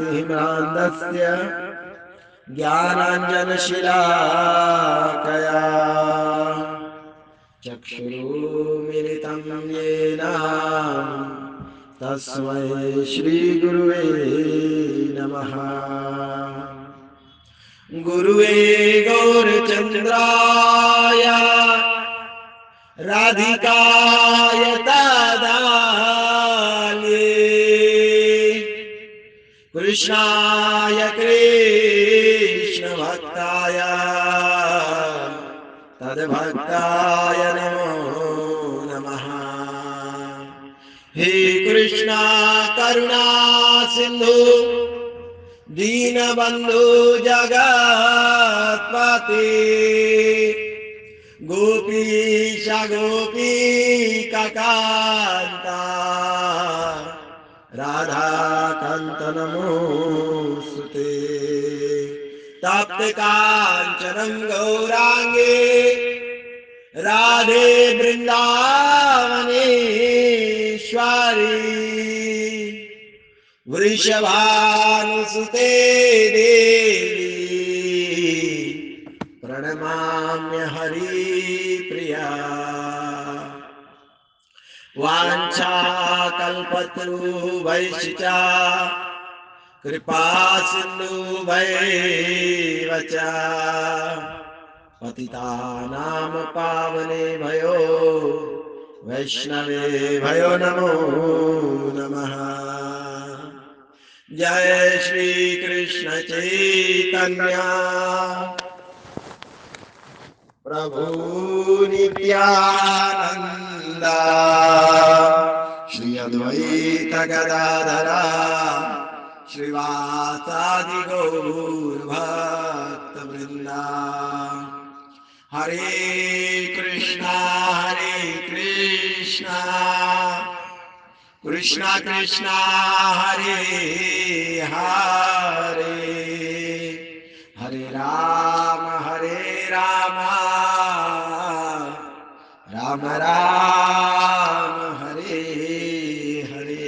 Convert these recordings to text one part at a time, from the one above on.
ज्ञानाञ्जनशलाकया ज्ञानाञ्जनशलाकया चक्षुरुन्मिलितं येन तस्मै श्रीगुरुवे नमः। गुरुवे गौरचन्द्राय राधिकाय तदालये कृष्णाय कृष्णभक्ताय तद्भक्ताय नमो नमः। हे कृष्णा करुणा सिंधु दीनबंधु जगत्पते गोपीश गोपीकान्ता राधाकान्त नमोस्तुते। तप्त कांचनं गौरांगे राधे वृंदावनेश्वरी वृषभानुसुते देवी प्रणमाम्य हरिप्रिया। वाञ्छाकल्पतरुभ्यश्च कृपा सिन्धुभ्यैव च पतितानां पावनेभ्यो वैष्णवेभ्यो नमो नमः। जय श्री कृष्ण चैतन्य प्रभु नित्यानंद श्री अद्वैत गदाधर श्रीवासादि गौरभक्तवृंदा। हरे कृष्णा कृष्णा कृष्णा हरे हरे हरे राम राम राम हरे हरे।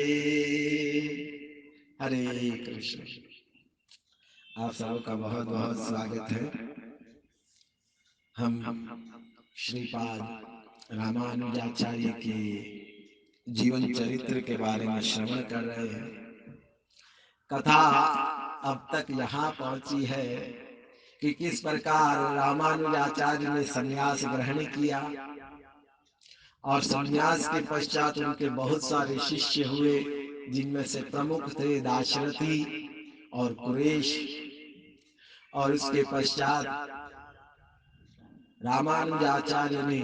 हरे कृष्ण। आप सबका बहुत बहुत स्वागत है। हम श्रीपाद रामानुजाचार्य के जीवन चरित्र के बारे में श्रवण कर रहे हैं। कथा अब तक यहाँ पहुंची है कि किस प्रकार रामानुजाचार्य ने संन्यास ग्रहण किया और संन्यास के पश्चात उनके बहुत सारे शिष्य हुए, जिनमें से प्रमुख थे दाशरथी और कुरेश। और उसके पश्चात रामानुजाचार्य ने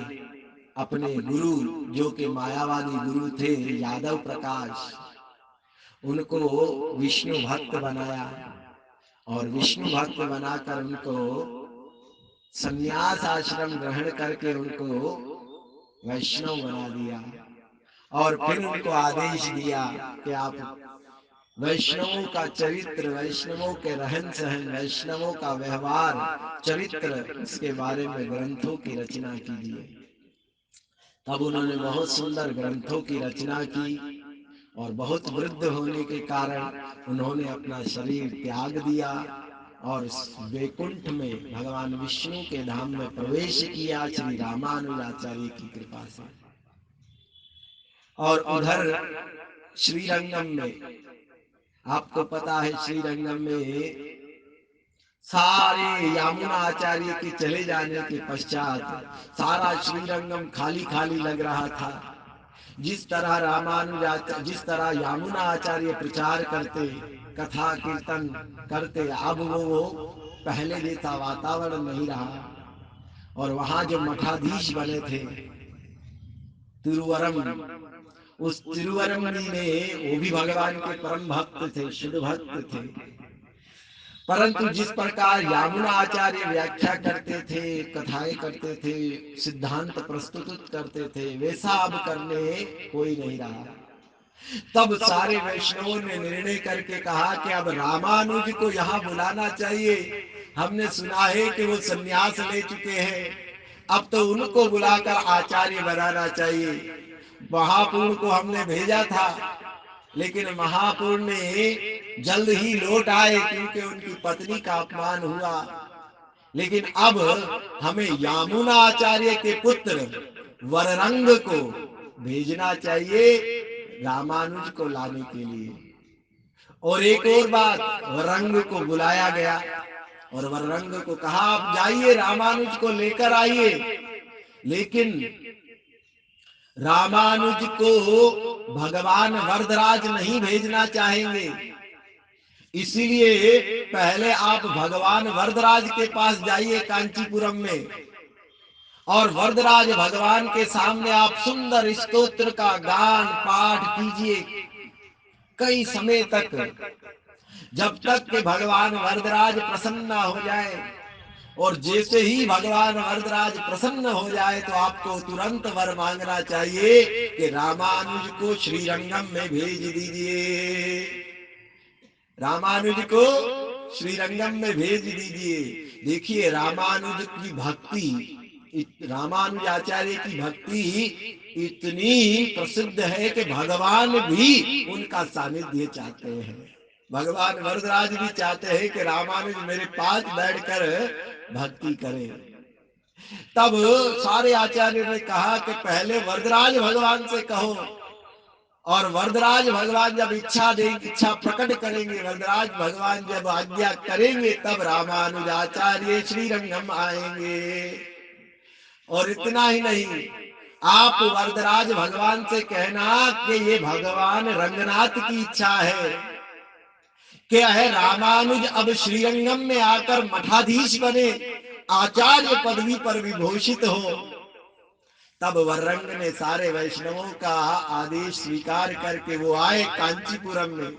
अपने गुरु, जो कि मायावादी गुरु थे यादव प्रकाश, उनको विष्णु भक्त बनाया और विष्णु भक्त बनाकर उनको संन्यास आश्रम ग्रहण करके उनको वैष्णव बना दिया। और फिर उनको आदेश दिया कि आप वैष्णवों का चरित्र, वैष्णवों के रहन सहन, वैष्णवों का व्यवहार, चरित्र, इसके बारे में ग्रंथों की रचना कीजिए। तब उन्होंने बहुत सुंदर ग्रंथों की रचना की और बहुत वृद्ध होने के कारण उन्होंने अपना शरीर त्याग दिया और वैकुंठ में भगवान विष्णु के धाम में प्रवेश किया श्री रामानुजाचार्य की कृपा से। और उधर श्रीरंगम में, आपको पता है, श्रीरंगम में सारे यामुना आचार्य के चले जाने के पश्चात सारा श्रीरंगम खाली खाली लग रहा था। जिस तरह जिस तरह यामुना आचार्य प्रचार करते, कथा कीर्तन करते, अब वो पहले जैसा वातावरण नहीं रहा। और वहां जो मठाधीश बने थे तिरुवरम, उस तिरुवरम ने, वो भी भगवान के परम भक्त थे, शुद्ध भक्त थे। परंतु जिस प्रकार यामुना आचार्य व्याख्या करते थे, कथाएं करते थे, सिद्धांत प्रस्तुत करते थे, वैसा अब करने कोई नहीं रहा। तब सारे वैष्णवों ने निर्णय करके कहा कि अब रामानुज को यहाँ बुलाना चाहिए। हमने सुना है कि वो संन्यास ले चुके हैं, अब तो उनको बुलाकर आचार्य बनाना चाहिए। महापुरुष को हमने भेजा था, लेकिन महापुरुष ने जल्द ही लौट आए, क्योंकि उनकी पत्नी का अपमान हुआ। लेकिन अब हमें यामुना आचार्य के पुत्र वररंग को भेजना चाहिए रामानुज को लाने के लिए। और एक और बात, वररंग को बुलाया गया और वररंग को कहा आप जाइए रामानुज को लेकर आइए। लेकिन रामानुज को भगवान वरदराज नहीं भेजना चाहेंगे, इसीलिए पहले आप भगवान वरदराज के पास जाइए कांचीपुरम में, और वरदराज भगवान के सामने आप सुंदर स्तोत्र का गान पाठ कीजिए कई समय तक, जब तक कि भगवान वरदराज प्रसन्न ना हो जाए। और जैसे ही भगवान वरदराज प्रसन्न हो जाए तो आपको तुरंत वर मांगना चाहिए कि रामानुज को श्रीरंगम में भेज दीजिए, रामानुज को श्रीरंगम में भेज दीजिए। देखिए रामानुज की भक्ति, रामानुज आचार्य की भक्ति इतनी प्रसिद्ध है कि भगवान भी उनका सानिध्य चाहते हैं। भगवान वरदराज भी चाहते हैं कि रामानुज मेरे पास बैठकर भक्ति करे। तब सारे आचार्य ने कहा कि पहले वरदराज भगवान से कहो, और वरदराज भगवान जब इच्छा देंगे, इच्छा प्रकट करेंगे, वरदराज भगवान जब आज्ञा करेंगे, तब रामानुजाचार्य श्रीरंगम आएंगे। और इतना ही नहीं, आप वरदराज भगवान से कहना कि ये भगवान रंगनाथ की इच्छा है, क्या है रामानुज अब श्रीरंगम में आकर मठाधीश बने, आचार्य पदवी पर विभूषित हो। तब वररंग ने सारे वैष्णवों का आदेश स्वीकार करके वो आए कांचीपुरम में,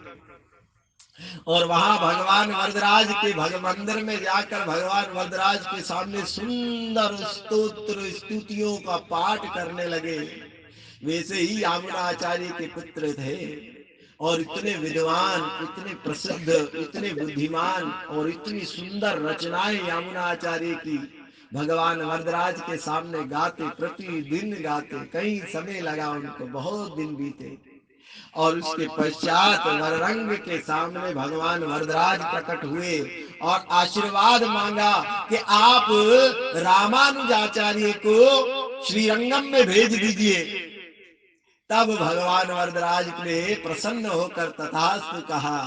और वहां भगवान वरदराज के मंदिर में जाकर भगवान वरदराज के सामने सुंदर स्तोत्र स्तुतियों का पाठ करने लगे। वैसे ही यामुना आचार्य के पुत्र थे, और इतने विद्वान, इतने प्रसिद्ध, इतने बुद्धिमान, और इतनी सुंदर रचनाएं यामुना आचार्य की भगवान वरदराज के सामने गाते, प्रतिदिन गाते, कई समय लगा उनको, बहुत दिन बीते। और उसके पश्चात वररंग के सामने भगवान वरदराज प्रकट हुए और आशीर्वाद मांगा कि आप रामानुजाचार्य को श्रीरंगम में भेज दीजिए। तब भगवान वरदराज ने प्रसन्न होकर तथास्तु कहा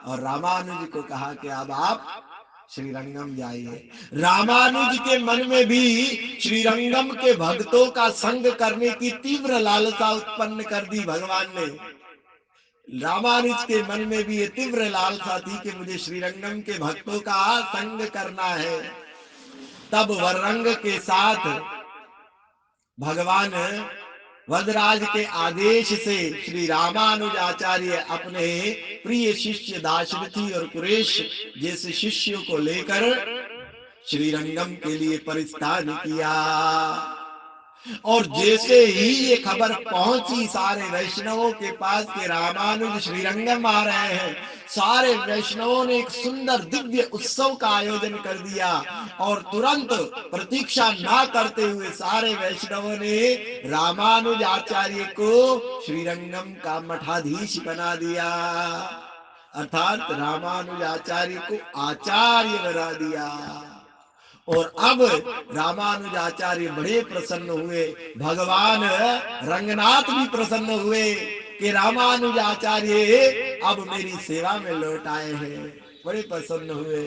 और रामानुज को कहा कि अब आप श्रीरंगम जाइए। रामानुज के मन में भी श्रीरंगम के भक्तों का संग करने की तीव्र लालसा उत्पन्न कर दी भगवान ने। रामानुज के मन में भी ये तीव्र लालसा थी कि मुझे श्रीरंगम के भक्तों का संग करना है। तब वररंग के साथ भगवान वरदराज के आदेश से श्री रामानुजाचार्य अपने प्रिय शिष्य दाशरथी और कुरेश जैसे शिष्यों को लेकर श्रीरंगम के लिए प्रस्थान किया। और जैसे ही ये खबर पहुंची सारे वैष्णवों के पास कि रामानुज श्रीरंगम आ रहे हैं, सारे वैष्णवों ने एक सुंदर दिव्य उत्सव का आयोजन कर दिया, और तुरंत प्रतीक्षा ना करते हुए सारे वैष्णवों ने रामानुज आचार्य को श्रीरंगम का मठाधीश बना दिया, अर्थात रामानुज आचार्य को आचार्य बना दिया। और अब रामानुजाचार्य बड़े प्रसन्न हुए, भगवान रंगनाथ भी प्रसन्न हुए कि रामानुजाचार्य अब मेरी सेवा में लौट आए हैं, बड़े प्रसन्न हुए।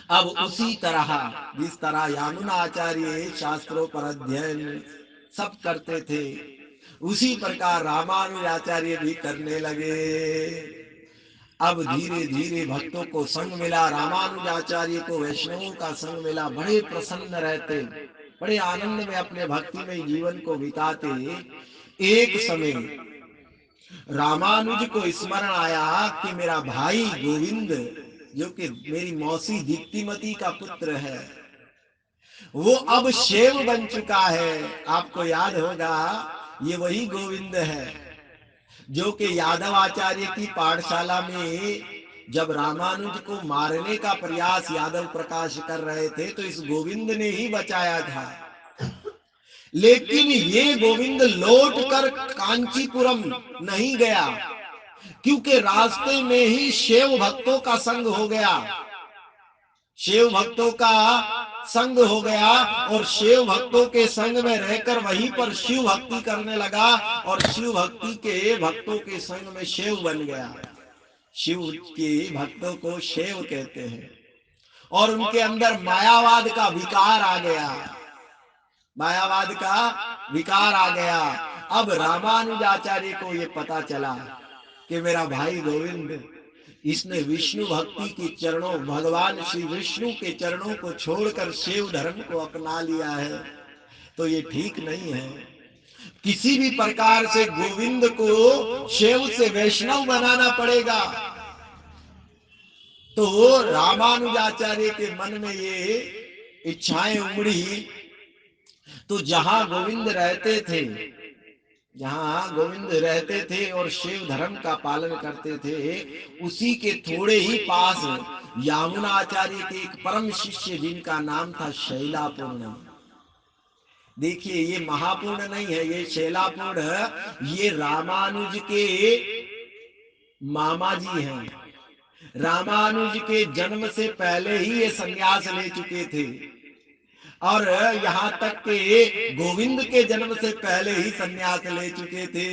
अब उसी तरह जिस तरह यामुना आचार्य शास्त्रों पर अध्ययन सब करते थे, उसी प्रकार रामानुजाचार्य भी करने लगे। अब धीरे धीरे भक्तों को संग मिला, रामानुजाचार्य को वैष्णवों का संग मिला, बड़े प्रसन्न रहते, बड़े आनंद में अपने भक्ति में जीवन को बिताते। एक समय रामानुज को स्मरण आया कि मेरा भाई गोविंद, जो कि मेरी मौसी दीप्तिमती का पुत्र है, वो अब शैव बन चुका है। आपको याद होगा ये वही गोविंद है जो कि यादव आचार्य की पाठशाला में जब रामानुज को मारने का प्रयास यादव प्रकाश कर रहे थे तो इस गोविंद ने ही बचाया था। लेकिन ये गोविंद लौट कर कांचीपुरम नहीं गया, क्योंकि रास्ते में ही शिव भक्तों का संग हो गया, शिव भक्तों का संग हो गया, और शिव भक्तों के संग में रहकर वहीं पर शिव भक्ति करने लगा, और शिव भक्ति के भक्तों के संग में शिव बन गया। शिव के भक्तों को शिव कहते हैं, और उनके अंदर मायावाद का विकार आ गया, मायावाद का विकार आ गया। अब रामानुजाचार्य को ये पता चला कि मेरा भाई गोविंद, इसने विष्णु भक्ति के चरणों, भगवान श्री विष्णु के चरणों को छोड़कर शिव धर्म को अपना लिया है, तो ये ठीक नहीं है। किसी भी प्रकार से गोविंद को शिव से वैष्णव बनाना पड़ेगा। तो रामानुजाचार्य के मन में ये इच्छाएं उमड़ी। तो जहां गोविंद रहते थे, जहां गोविंद रहते थे और शिव धर्म का पालन करते थे, उसी के थोड़े ही पास यामुनाचार्य के एक परम शिष्य जिनका नाम था शैलापूर्ण। देखिए, ये महापूर्ण नहीं है, ये शैलापूर्ण ये रामानुज के मामा जी हैं। रामानुज के जन्म से पहले ही ये संन्यास ले चुके थे, और यहाँ तक के गोविंद के जन्म से पहले ही संन्यास ले चुके थे।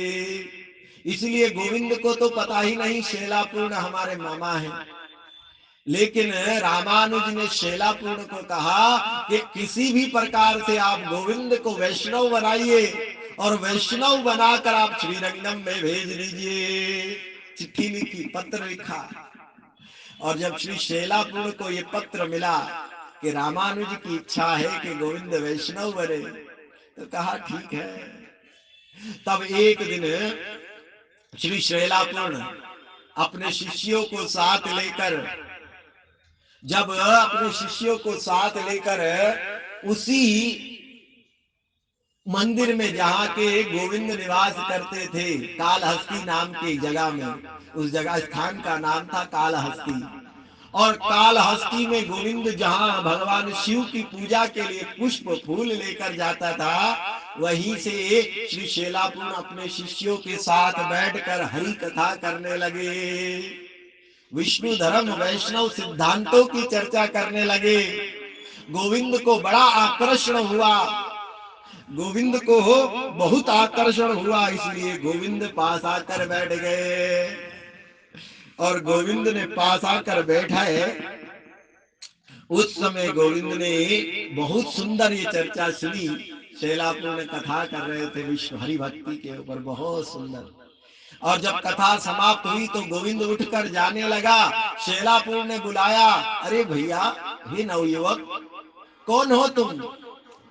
इसलिए गोविंद को तो पता ही नहीं शैलापूर्ण हमारे मामा हैं। लेकिन रामानुज ने शैलापूर्ण को कहा कि किसी भी प्रकार से आप गोविंद को वैष्णव बनाइए, और वैष्णव बनाकर आप श्रीरंगम में भेज दीजिए। चिट्ठी लिखी, पत्र लिखा, और जब श्री शैलापूर्ण को ये पत्र मिला कि रामानुज की इच्छा है कि गोविंद वैष्णव बने, तो कहा ठीक है। तब एक दिन श्री शैलापूर्ण अपने शिष्यों को साथ लेकर, जब अपने शिष्यों को साथ लेकर उसी मंदिर में जहाँ के गोविंद निवास करते थे, कालहस्ती नाम की जगह में, उस जगह स्थान का नाम था कालहस्ती, और कालहस्ती में गोविंद जहाँ भगवान शिव की पूजा के लिए पुष्प फूल लेकर जाता था, वहीं से श्री शैलापूर्ण अपने शिष्यों के साथ बैठकर हरि कथा करने लगे, विष्णु धर्म वैष्णव सिद्धांतों की चर्चा करने लगे। गोविंद को बड़ा आकर्षण हुआ, गोविंद को बहुत आकर्षण हुआ, इसलिए गोविंद पास आकर बैठ गए। और गोविंद ने पास आकर बैठा है, उस समय गोविंद ने बहुत सुंदर ये चर्चा सुनी। शैलापूर्ण कथा कर रहे थे विश्व हरि भक्ति के ऊपर, बहुत सुंदर। और जब कथा समाप्त हुई तो गोविंद उठकर जाने लगा। शैलापूर्ण ने बुलाया, अरे भैया, हे नवयुवक, कौन हो तुम,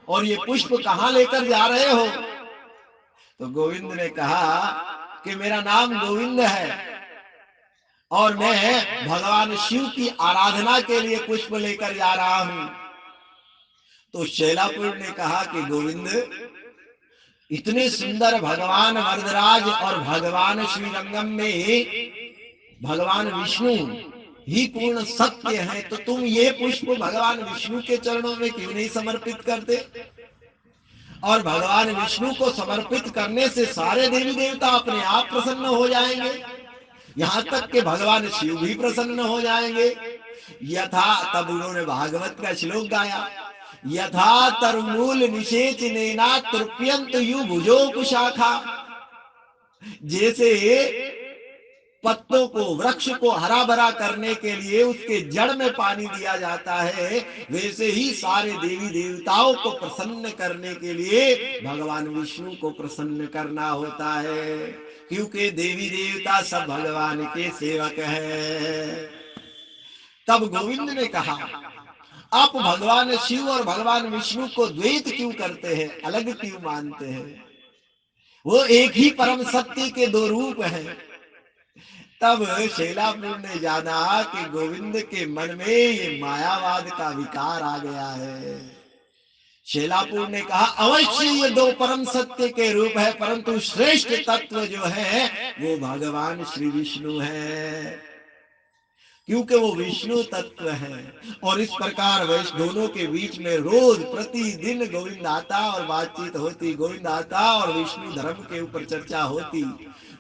और ये पुष्प कहाँ लेकर जा रहे हो? तो गोविंद ने कहा कि मेरा नाम गोविंद है, और मैं भगवान शिव की आराधना के लिए पुष्प लेकर जा रहा हूं। तो शैलापूर्ण ने कहा कि गोविंद, इतने सुंदर भगवान वरदराज और भगवान श्रीरंगम में भगवान विष्णु ही पूर्ण सत्य है, तो तुम ये पुष्प भगवान विष्णु के चरणों में क्यों नहीं समर्पित करते? और भगवान विष्णु को समर्पित करने से सारे देवी देवता अपने आप प्रसन्न हो जाएंगे, यहाँ तक कि भगवान शिव भी प्रसन्न हो जाएंगे। यथा, तब उन्होंने भागवत का श्लोक गाया, यथा तरमूल निषेचनेना तृप्यंत यु भुजो कुशाखा। जैसे पत्तों को, वृक्ष को हरा भरा करने के लिए उसके जड़ में पानी दिया जाता है, वैसे ही सारे देवी देवताओं को प्रसन्न करने के लिए भगवान विष्णु को प्रसन्न करना होता है, क्योंकि देवी देवता सब भगवान के सेवक हैं। तब गोविंद ने कहा, आप भगवान शिव और भगवान विष्णु को द्वैत क्यों करते हैं, अलग क्यों मानते हैं? वो एक ही परम सत्य के दो रूप हैं। तब शैलापूर्ण ने जाना कि गोविंद के मन में ये मायावाद का विकार आ गया है। शैलापूर्ण ने कहा, अवश्य ये दो परम सत्य के रूप है, परंतु श्रेष्ठ तत्व जो है वो भगवान श्री विष्णु है, क्योंकि वो विष्णु तत्व है। और इस प्रकार दोनों के बीच में रोज प्रतिदिन गोविंद आता और बातचीत होती, गोविंद आता और विष्णु धर्म के ऊपर चर्चा होती।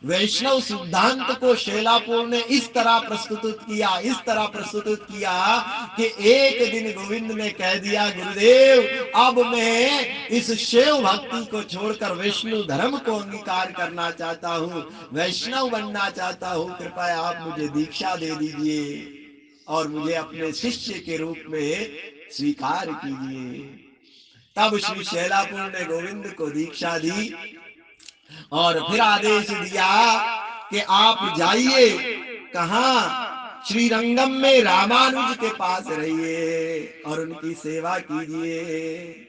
वैष्णव सिद्धांत को शैलापुर ने इस तरह प्रस्तुत किया कि एक दिन गोविंद ने कह दिया, गुरुदेव अब मैं इस शिव भक्ति को छोड़कर विष्णु धर्म को अंगीकार करना चाहता हूँ, वैष्णव बनना चाहता हूँ, कृपया आप मुझे दीक्षा दे दीजिए और मुझे अपने शिष्य के रूप में स्वीकार कीजिए। तब श्री शैलापुर ने गोविंद को दीक्षा दी और फिर आदेश दिया कि आप जाइए, कहा, श्रीरंगम में रामानुज के पास रहिए और उनकी सेवा कीजिए।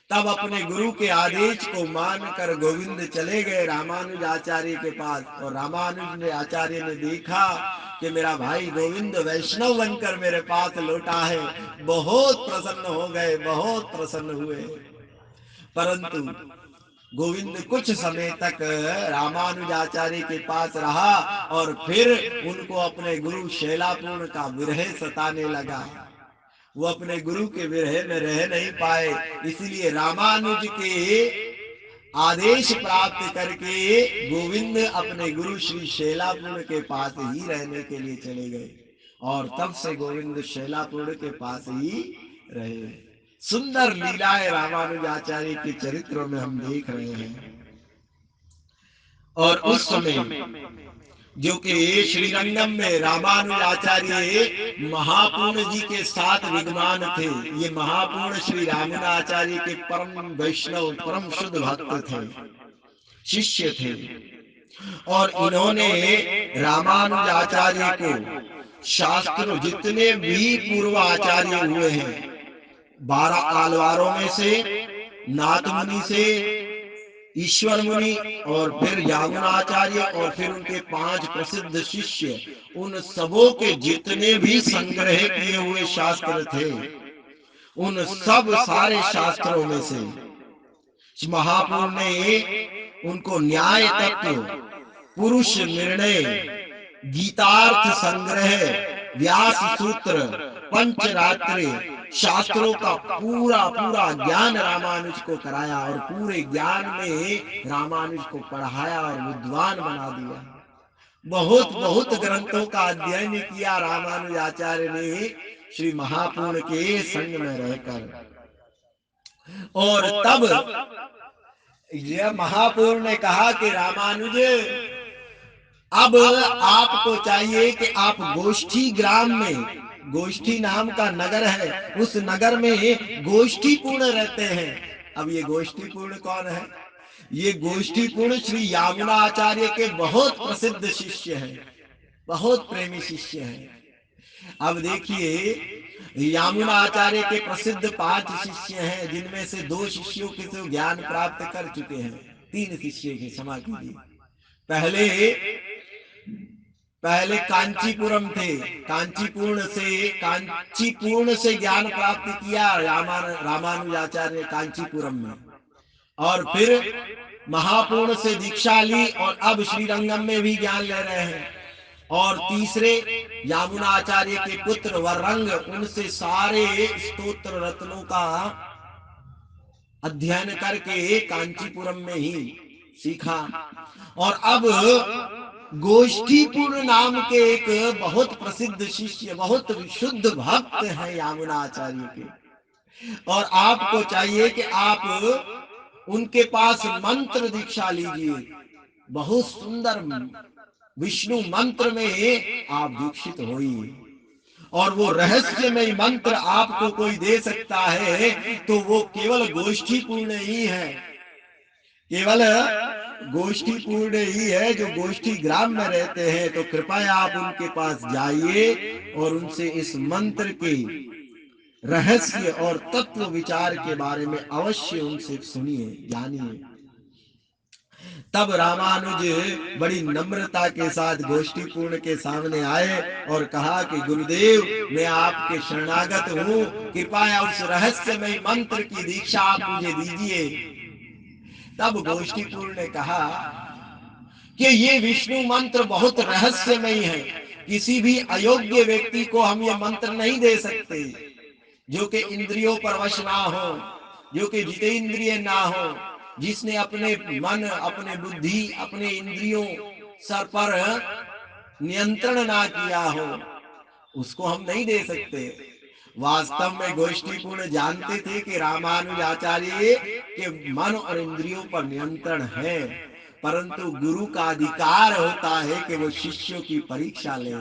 तब अपने गुरु के आदेश को मानकर गोविंद चले गए रामानुज आचार्य के पास, और रामानुज ने आचार्य ने देखा कि मेरा भाई गोविंद वैष्णव बनकर मेरे पास लौटा है, बहुत प्रसन्न हो गए, बहुत प्रसन्न हुए। परंतु गोविंद कुछ समय तक रामानुजाचार्य के पास रहा और फिर उनको अपने गुरु शैलापूर्ण का विरह सताने लगा। वो अपने गुरु के विरह में रह नहीं पाए, इसलिए रामानुज के आदेश प्राप्त करके गोविंद अपने गुरु श्री शैलापूर्ण के पास ही रहने के लिए चले गए और तब से गोविंद शैलापूर्ण के पास ही रहे। सुंदर लीलाएं रामानुजाचार्य के चरित्रों में हम देख रहे हैं। और उस समय जो कि श्रीरंगम में रामानुजाचार्य महापूर्ण जी के साथ विद्यमान थे, ये महापूर्ण श्री रामानुजाचार्य के परम वैष्णव परम शुद्ध भक्त थे, शिष्य थे, और इन्होंने रामानुजाचार्य को शास्त्र जितने भी पूर्व आचार्य हुए हैं, 12 आलवारों में से, नाथ मुनि से, ईश्वर मुनि और फिर यामुनाचार्य और फिर उनके 5 प्रसिद्ध शिष्य, उन सबों के जितने भी संग्रह किए हुए शास्त्र थे, उन सब सारे शास्त्रों में से महापुरुष ने उनको न्याय तत्व, पुरुष निर्णय, गीतार्थ संग्रह, व्यास सूत्र, पंचरात्रि शास्त्रों का पूरा पूरा ज्ञान रामानुज को कराया और पूरे ज्ञान में रामानुज को पढ़ाया और विद्वान बना दिया। बहुत बहुत ग्रंथों का अध्ययन किया रामानुजाचार्य ने श्री महापूर्ण के संग में रहकर। और तब यह महापूर्ण ने कहा कि रामानुज, अब आपको चाहिए कि आप गोष्ठी ग्राम में, गोष्ठी नाम का नगर है, उस नगर में गोष्ठी पूर्ण रहते हैं। अब ये गोष्ठी पूर्ण कौन है? ये गोष्ठी पूर्ण श्री यामुनाचार्य के बहुत प्रसिद्ध शिष्य हैं, बहुत प्रेमी शिष्य हैं। अब देखिए, यामुनाचार्य के प्रसिद्ध 5 शिष्य हैं, जिनमें से 2 शिष्यों के तो ज्ञान प्राप्त कर चुके हैं, 3 शिष्य की क्षमा कीजिए। पहले कांचीपुरम थे, कांचीपूर्ण से ज्ञान प्राप्त किया रामानुजाचार्य कांचीपुरम में, और फिर महापूर्ण से दीक्षा ली और अब श्रीरंगम में भी ज्ञान ले रहे हैं। और तीसरे यामुनाचार्य के पुत्र वरंग, उनसे सारे स्तोत्र रत्नों का अध्ययन करके कांचीपुरम में ही सीखा। और अब गोष्ठीपूर्ण नाम के एक बहुत प्रसिद्ध शिष्य, बहुत शुद्ध भक्त हैं यामुनाचार्य के, और आपको चाहिए कि आप उनके पास मंत्र दीक्षा लीजिए। बहुत सुंदर विष्णु मंत्र में आप दीक्षित होइए, और वो रहस्यमय मंत्र आपको कोई दे सकता है तो वो केवल गोष्ठीपूर्ण ही है, केवल गोष्ठीपूर्ण ही है, जो गोष्ठी ग्राम में रहते हैं। तो कृपया आप उनके पास जाइए और उनसे इस मंत्र के रहस्य और तत्व विचार के बारे में अवश्य उनसे सुनिए, जानिए। तब रामानुज बड़ी नम्रता के साथ गोष्ठीपूर्ण के सामने आए और कहा कि गुरुदेव, मैं आपके शरणागत हूँ, कृपया उस रहस्यमय मंत्र की दीक्षा आप मुझे दीजिए। तब गोष्ठीपूर्ण ने कहा कि ये विष्णु मंत्र बहुत रहस्यमय है, किसी भी अयोग्य व्यक्ति को हम ये मंत्र नहीं दे सकते, जो कि इंद्रियों पर वश ना हो, जो कि जितेंद्रिय ना हो, जिसने अपने मन, अपने बुद्धि, अपने इंद्रियों सर पर नियंत्रण ना किया हो, उसको हम नहीं दे सकते। वास्तव में गोष्ठीपूर्ण जानते थे कि रामानुजाचार्य के मन और इंद्रियों पर नियंत्रण है, परंतु गुरु का अधिकार होता है कि वो शिष्यों की परीक्षा ले।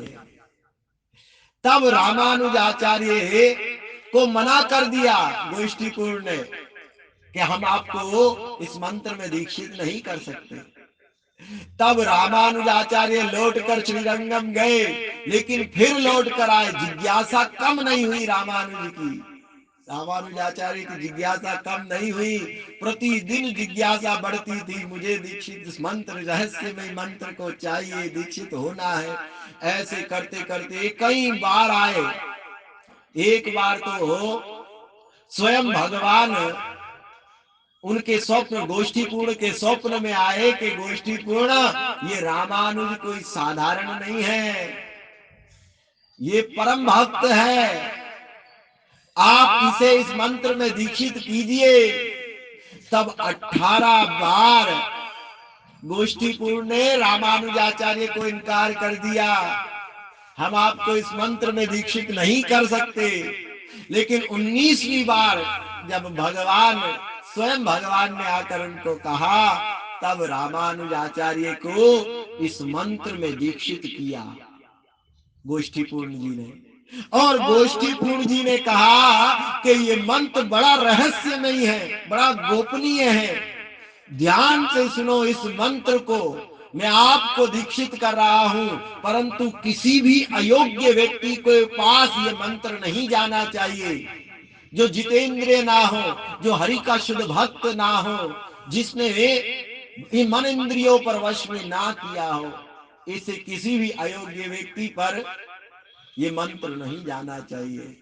तब रामानुजाचार्य को मना कर दिया गोष्ठीपूर्ण ने कि हम आपको इस मंत्र में दीक्षित नहीं कर सकते। तब रामानुजाचार्य लौटकर श्रीरंगम गए, लेकिन फिर लौट कर आए। जिज्ञासा कम नहीं हुई रामानुज की, रामानुजाचार्य की जिज्ञासा कम नहीं हुई, प्रतिदिन जिज्ञासा बढ़ती थी। मुझे दीक्षित मंत्र, रहस्यमय मंत्र को चाहिए, दीक्षित होना है। ऐसे करते करते कई बार आए। एक बार तो स्वयं भगवान उनके स्वप्न, गोष्ठीपूर्ण के स्वप्न में आए कि गोष्ठीपूर्ण, ये रामानुज कोई साधारण नहीं है, ये परम भक्त है, आप इसे इस मंत्र में दीक्षित कीजिए। तब 18 बार गोष्ठीपूर्ण ने रामानुजाचार्य को इनकार कर दिया, हम आपको इस मंत्र में दीक्षित नहीं कर सकते। लेकिन 19वीं बार जब स्वयं भगवान ने आकर उनको कहा, तब रामानुजाचार्य को इस मंत्र में दीक्षित किया गोष्ठीपूर्ण जी ने। और गोष्ठीपूर्ण जी ने कहा कि ये मंत्र बड़ा रहस्यमय है, बड़ा गोपनीय है, ध्यान से सुनो इस मंत्र को। मैं आपको दीक्षित कर रहा हूं, परंतु किसी भी अयोग्य व्यक्ति के पास ये मंत्र नहीं जाना चाहिए। जो जितेंद्रिय ना हो, जो हरि का शुद्ध भक्त ना हो, जिसने इन मन इंद्रियों पर वश में ना किया हो, इसे किसी भी अयोग्य व्यक्ति पर ये मंत्र नहीं जाना चाहिए,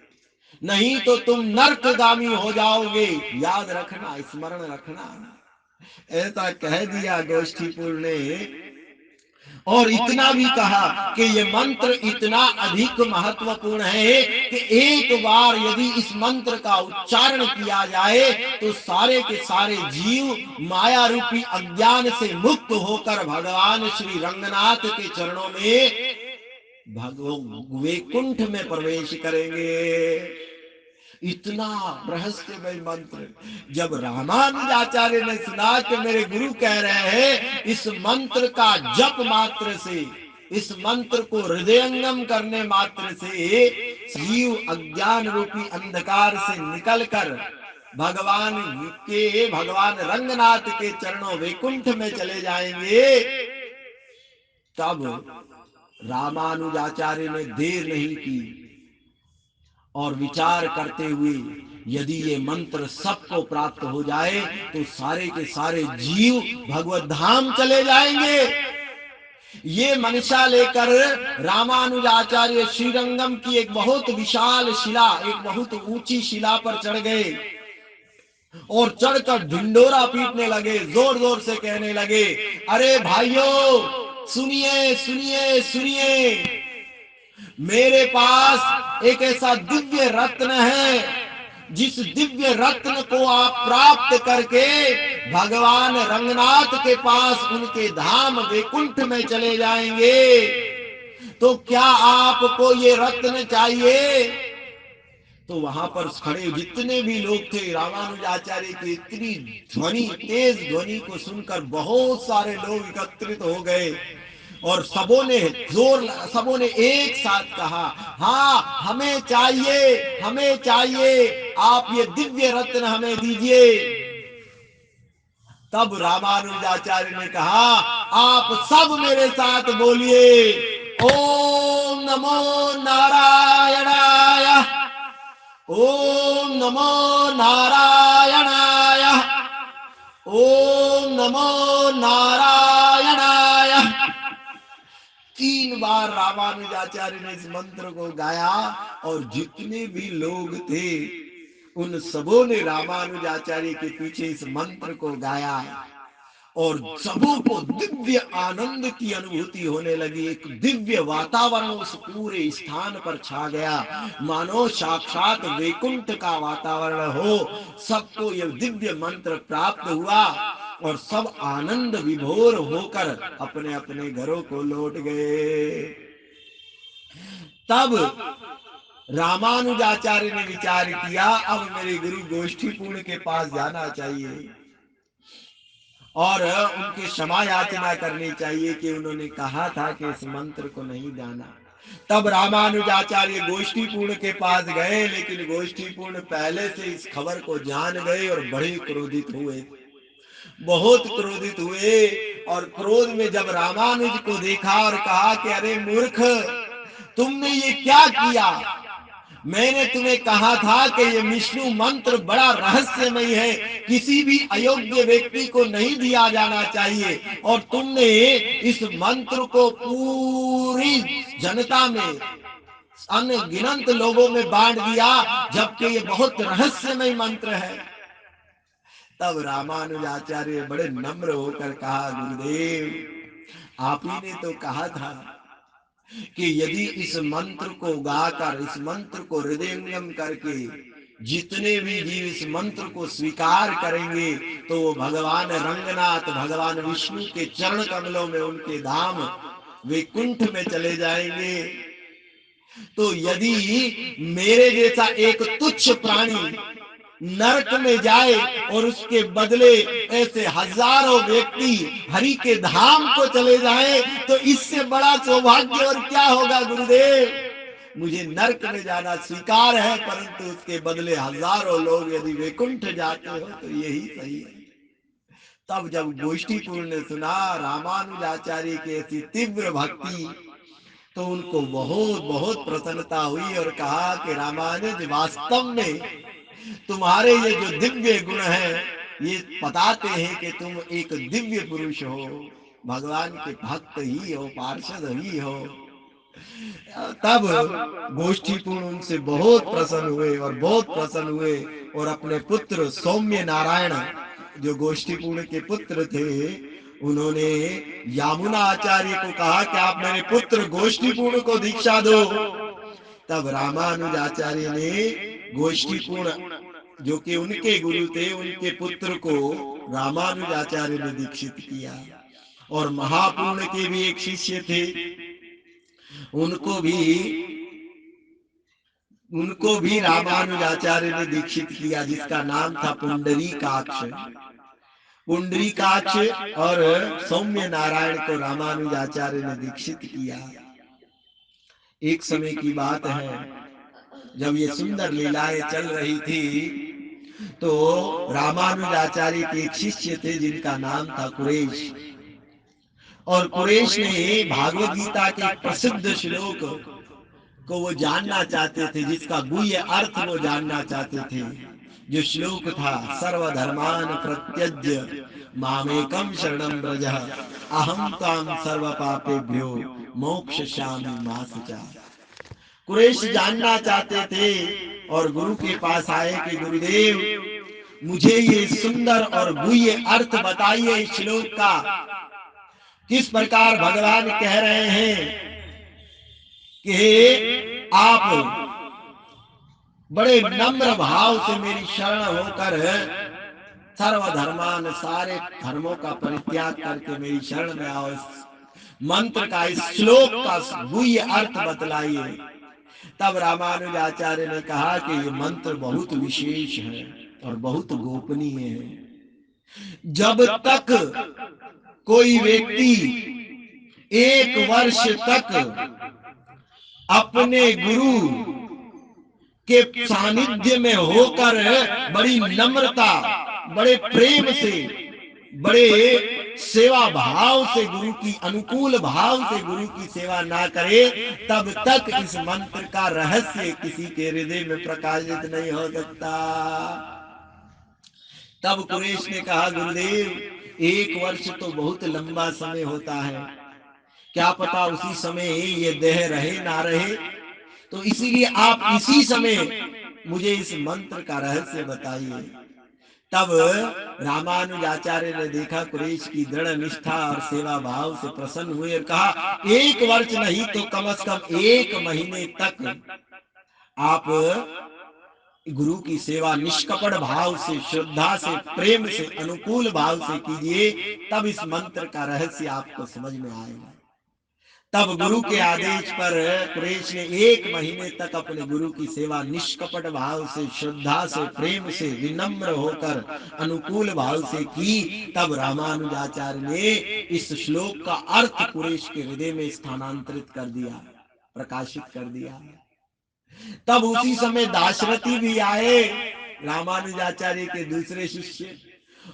नहीं तो तुम नरकगामी हो जाओगे। याद रखना, स्मरण रखना। ऐसा कह दिया गोष्ठीपूर्ण ने। और इतना भी कहा कि ये मंत्र इतना अधिक महत्वपूर्ण है कि एक बार यदि इस मंत्र का उच्चारण किया जाए तो सारे के सारे जीव माया रूपी अज्ञान से मुक्त होकर भगवान श्री रंगनाथ के चरणों में वैकुंठ में प्रवेश करेंगे। इतना रहस्यमय मंत्र जब रामानुजाचार्य ने सुना कि मेरे गुरु कह रहे हैं इस मंत्र का जप मात्र से, इस मंत्र को हृदयंगम करने मात्र से जीव अज्ञान रूपी अंधकार से निकलकर भगवान रंगनाथ के चरणों वैकुंठ में चले जाएंगे, तब रामानुजाचार्य ने देर नहीं की और विचार करते हुए, यदि ये मंत्र सबको प्राप्त हो जाए तो सारे के सारे जीव भगवत धाम चले जाएंगे। ये मनसा लेकर रामानुजाचार्य श्रीरंगम की एक बहुत विशाल शिला, एक बहुत ऊंची शिला पर चढ़ गए और चढ़कर ढिंडोरा पीटने लगे, जोर जोर से कहने लगे, अरे भाइयों सुनिए सुनिए सुनिए, मेरे पास एक ऐसा दिव्य रत्न है, जिस दिव्य रत्न को आप प्राप्त करके भगवान रंगनाथ के पास उनके धाम वैकुंठ में चले जाएंगे। तो क्या आपको ये रत्न चाहिए? तो वहां पर खड़े जितने भी लोग थे, रामानुजाचार्य की इतनी ध्वनि, तेज ध्वनि को सुनकर बहुत सारे लोग एकत्रित हो गए और सबों ने एक साथ कहा, हाँ हमें चाहिए, हमें चाहिए, आप ये दिव्य रत्न हमें दीजिए। तब रामानुजाचार्य ने कहा, आप सब मेरे साथ बोलिए, ओम नमो नारायणाय, ओम नमो नारायणाय, ओम नमो नारायणाय। 3 बार रामानुजाचार्य ने इस मंत्र को गाया और जितने भी लोग थे उन सबों ने रामानुजाचार्य के पीछे इस मंत्र को गाया और सबों को दिव्य आनंद की अनुभूति होने लगी। एक दिव्य वातावरण उस पूरे स्थान पर छा गया, मानो साक्षात वैकुंठ का वातावरण हो। सबको यह दिव्य मंत्र प्राप्त हुआ और सब आनंद विभोर होकर अपने अपने घरों को लौट गए। तब रामानुजाचार्य ने विचार किया, अब मेरे गुरु गोष्ठीपूर्ण के पास जाना चाहिए और उनकी क्षमा याचना करनी चाहिए कि उन्होंने कहा था कि इस मंत्र को नहीं जाना। तब रामानुजाचार्य गोष्ठीपूर्ण के पास गए, लेकिन गोष्ठीपूर्ण पहले से इस खबर को जान गए और बड़े क्रोधित हुए, बहुत क्रोधित हुए। और क्रोध में जब रामानुज को देखा और कहा कि अरे मूर्ख, तुमने ये क्या किया? मैंने तुम्हें कहा था कि ये विष्णु मंत्र बड़ा रहस्यमय है, किसी भी अयोग्य व्यक्ति को नहीं दिया जाना चाहिए, और तुमने इस मंत्र को पूरी जनता में, अनगिनत लोगों में बांट दिया, जबकि ये बहुत रहस्यमय मंत्र है। तब रामानुजाचार्य बड़े नम्र होकर कहा, गुरुदेव, आप ही ने तो कहा था कि यदि इस मंत्र को गाकर, इस मंत्र को हृदयंगम करके जितने भी जीव इस मंत्र को स्वीकार करेंगे तो वो भगवान रंगनाथ, भगवान विष्णु के चरण कमलों में, उनके धाम वैकुंठ में चले जाएंगे। तो यदि मेरे जैसा एक तुच्छ प्राणी नरक में जाए और उसके बदले ऐसे हजारों व्यक्ति हरि के धाम को चले जाएं, तो इससे बड़ा सौभाग्य और क्या होगा गुरुदेव? मुझे नरक में जाना स्वीकार है, परंतु उसके बदले हजारों लोग यदि वैकुंठ जाते हो तो यही सही है। तब जब गोष्ठीपूर्ण ने सुना रामानुजाचार्य की ऐसी तीव्र भक्ति, तो उनको बहुत बहुत प्रसन्नता हुई और कहा कि रामानुज, वास्तव में तुम्हारे ये जो दिव्य गुण हैं, ये बताते हैं कि तुम एक दिव्य पुरुष हो, भगवान के भक्त ही हो, पार्षद ही हो। तब गोष्ठीपूर्ण उनसे बहुत प्रसन्न हुए और बहुत प्रसन्न हुए, और अपने पुत्र सौम्य नारायण, जो गोष्ठीपूर्ण के पुत्र थे, उन्होंने यामुना आचार्य को कहा कि आप मेरे पुत्र गोष्ठीपूर्ण को दीक्षा दो। तब रामानुजाचार्य ने गोष्ठीपूर्ण, जो कि उनके गुरु थे, उनके पुत्र को रामानुजाचार्य ने दीक्षित किया। और महापूर्ण के भी एक शिष्य थे, उनको भी रामानुजाचार्य ने दीक्षित किया, जिसका नाम था पुंडरीकाक्ष। पुंडरीकाक्ष और सौम्य नारायण को रामानुजाचार्य ने दीक्षित किया। एक समय की बात है, जब ये सुंदर लीलाएं चल रही थी, तो रामानुजाचार्य के एक शिष्य थे जिनका नाम था कुरेश। और कुरेश ने भागवत गीता के प्रसिद्ध श्लोक को वो जानना चाहते थे, जिसका गुह्य अर्थ वो जानना चाहते थे। जो श्लोक था, सर्वधर्मान प्रत्यज्य मामेकम शरणं व्रज, अहम त्वां सर्व पापेभ्यो मोक्षयिष्यामि मा शुचा। कुरेश जानना चाहते थे और गुरु के पास आए कि गुरुदेव, मुझे ये सुंदर और गुह्य अर्थ बताइए इस श्लोक का, किस प्रकार भगवान कह रहे हैं कि आप बड़े नम्र भाव से मेरी शरण होकर सर्वधर्मान, सारे धर्मों का परित्याग करके मेरी शरण में आओ। इस मंत्र का, इस श्लोक का गुह्य अर्थ बतलाइए। तब रामानुजाचार्य ने कहा कि ये मंत्र बहुत विशेष है और बहुत गोपनीय है। जब तक कोई व्यक्ति 1 वर्ष तक अपने गुरु के सानिध्य में होकर बड़ी नम्रता, बड़े प्रेम से, बड़े सेवा भाव से, गुरु की अनुकूल भाव से गुरु की सेवा ना करे, तब तक इस मंत्र का रहस्य किसी के हृदय में प्रकाशित नहीं हो सकता। तब कुरेश ने कहा, गुरुदेव, 1 वर्ष तो बहुत लंबा समय होता है, क्या पता उसी समय ये देह रहे ना रहे, तो इसीलिए आप इसी समय मुझे इस मंत्र का रहस्य बताइए। तब रामानुजाचार्य ने देखा कुरेश की दृढ़ निष्ठा और सेवा भाव से प्रसन्न हुए और कहा, 1 वर्ष नहीं तो कम से कम 1 महीने तक आप गुरु की सेवा निष्कपट भाव से, श्रद्धा से, प्रेम से, अनुकूल भाव से कीजिए, तब इस मंत्र का रहस्य आपको समझ में आएगा। तब गुरु के आदेश पर कुरैश ने 1 महीने तक अपने गुरु की सेवा निष्कपट भाव से, श्रद्धा से, प्रेम से, विनम्र होकर, अनुकूल भाव से की। तब रामानुजाचार्य ने इस श्लोक का अर्थ कुरैश के हृदय में स्थानांतरित कर दिया, प्रकाशित कर दिया। तब उसी समय दाशरथी भी आए, रामानुजाचार्य के दूसरे शिष्य।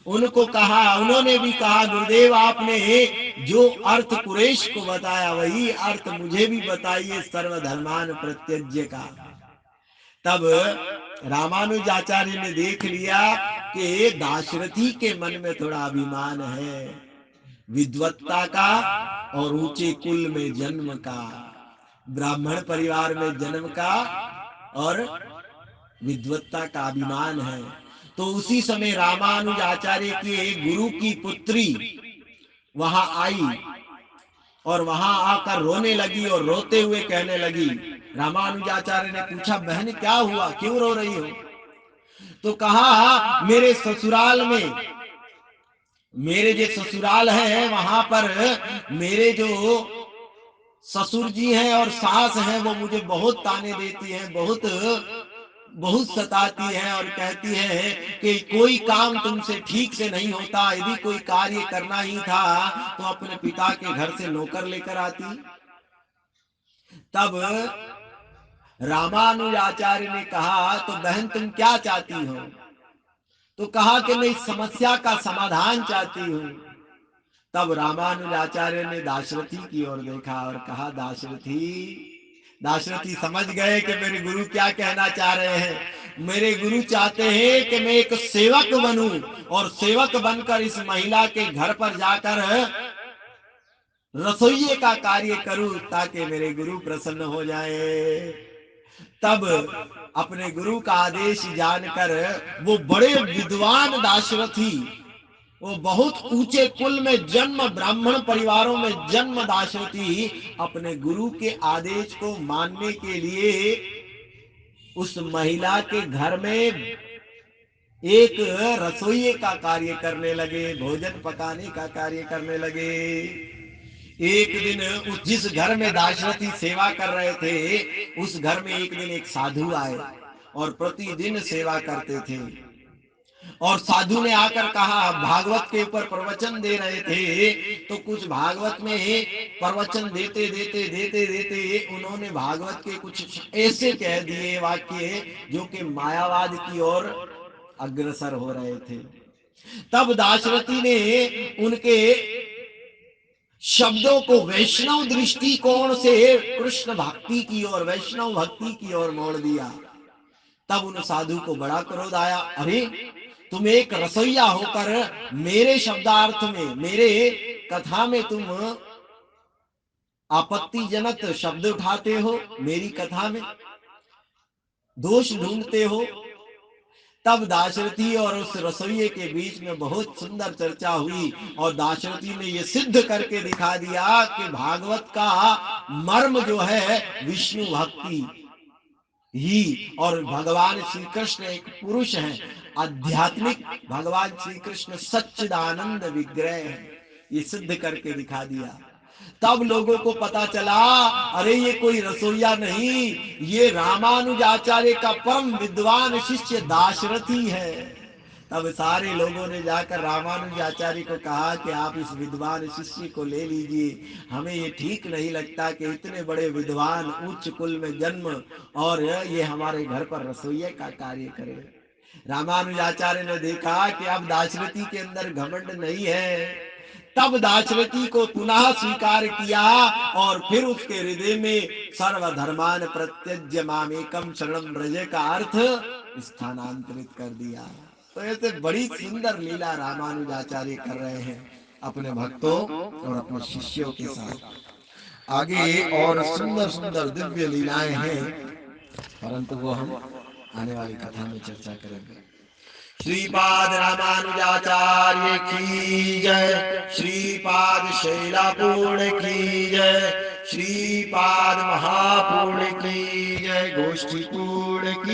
उनको कहा, उन्होंने भी कहा, गुरुदेव आपने जो अर्थ कुरैश को बताया वही अर्थ मुझे भी बताइए, सर्वधर्मान प्रत्यज्य का। तब रामानुजाचार्य ने देख लिया कि दाशरथी के मन में थोड़ा अभिमान है, विद्वत्ता का और ऊंचे कुल में जन्म का, ब्राह्मण परिवार में जन्म का और विद्वत्ता का अभिमान है। तो उसी समय रामानुजाचार्य के गुरु की पुत्री वहां आई और वहां आकर रोने लगी और रोते हुए कहने लगी। रामानुजाचार्य ने पूछा, बहन क्या हुआ, क्यों रो रही हो? तो कहा, मेरे ससुराल में, मेरे जो ससुराल है वहां पर मेरे जो ससुर जी हैं और सास हैं वो मुझे बहुत ताने देती हैं, बहुत बहुत सताती है और कहती है कि कोई काम तुमसे ठीक से नहीं होता, यदि कोई कार्य करना ही था तो अपने पिता के घर से नौकर लेकर आती। तब रामानुजाचार्य ने कहा, तो बहन तुम क्या चाहती हो? तो कहा कि मैं इस समस्या का समाधान चाहती हूँ। तब रामानुजाचार्य ने दाशरथी की ओर देखा और कहा, दाशरथी समझ गए कि मेरे गुरु क्या कहना चाह रहे हैं। मेरे गुरु चाहते हैं कि मैं एक सेवक बनूं और सेवक बनकर इस महिला के घर पर जाकर रसोइये का कार्य करूं ताकि मेरे गुरु प्रसन्न हो जाए। तब अपने गुरु का आदेश जानकर वो बड़े विद्वान दाशरथी, वो बहुत ऊंचे कुल में जन्म, ब्राह्मण परिवारों में जन्म दाशरथी अपने गुरु के आदेश को मानने के लिए उस महिला के घर में एक रसोइये का कार्य करने लगे, भोजन पकाने का कार्य करने लगे। एक दिन उस जिस घर में दाशरथी सेवा कर रहे थे उस घर में एक दिन एक साधु आए और प्रतिदिन सेवा करते थे। और साधु ने आकर कहा, भागवत के ऊपर प्रवचन दे रहे थे, तो कुछ भागवत में प्रवचन देते देते देते देते उन्होंने भागवत के कुछ ऐसे कह दिए वाक्य जो कि मायावाद की ओर अग्रसर हो रहे थे। तब दाशरथी ने उनके शब्दों को वैष्णव दृष्टिकोण से कृष्ण भक्ति की ओर, वैष्णव भक्ति की ओर मोड़ दिया। तब उन साधु को बड़ा क्रोध आया, अरे तुम एक रसोइया होकर मेरे शब्दार्थ में, मेरे कथा में तुम आपत्तिजनक शब्द उठाते हो, मेरी कथा में दोष ढूंढते हो। तब दाशरथी और उस रसोइये के बीच में बहुत सुंदर चर्चा हुई और दाशरथी ने यह सिद्ध करके दिखा दिया कि भागवत का मर्म जो है विष्णु भक्ति ही, और भगवान श्री कृष्ण एक पुरुष हैं, आध्यात्मिक भगवान श्री कृष्ण सच्चिदानंद विग्रह है, ये सिद्ध करके दिखा दिया। तब लोगों को पता चला, अरे ये कोई रसोइया नहीं, ये रामानुजाचार्य का परम विद्वान शिष्य दाशरथी है। तब सारे लोगों ने जाकर रामानुजाचार्य को कहा कि आप इस विद्वान शिष्य को ले लीजिए, हमें ये ठीक नहीं लगता कि इतने बड़े विद्वान उच्च कुल में जन्म और ये हमारे घर पर रसोइये का कार्य करे। रामानुजाचार्य ने देखा कि अब दाशरथी के अंदर घमंड नहीं है। तब दाशरथी को पुनः स्वीकार किया और फिर उसके हृदय में सर्वधर्मान प्रत्यज्य मामेकम शरणम व्रज का अर्थ स्थानांतरित कर दिया। तो ऐसे बड़ी सुंदर लीला रामानुजाचार्य कर रहे हैं अपने भक्तों और अपने शिष्यों के साथ। आगे और सुंदर सुंदर दिव्य लीलाएं हैं, परंतु वो हम आने वाली कथा में चर्चा करेंगे। श्रीपाद रामानुजाचार्य की जय, श्रीपाद शैलापूर्ण की जय, श्रीपाद महापूर्ण की जय, गोष्ठी पूर्ण की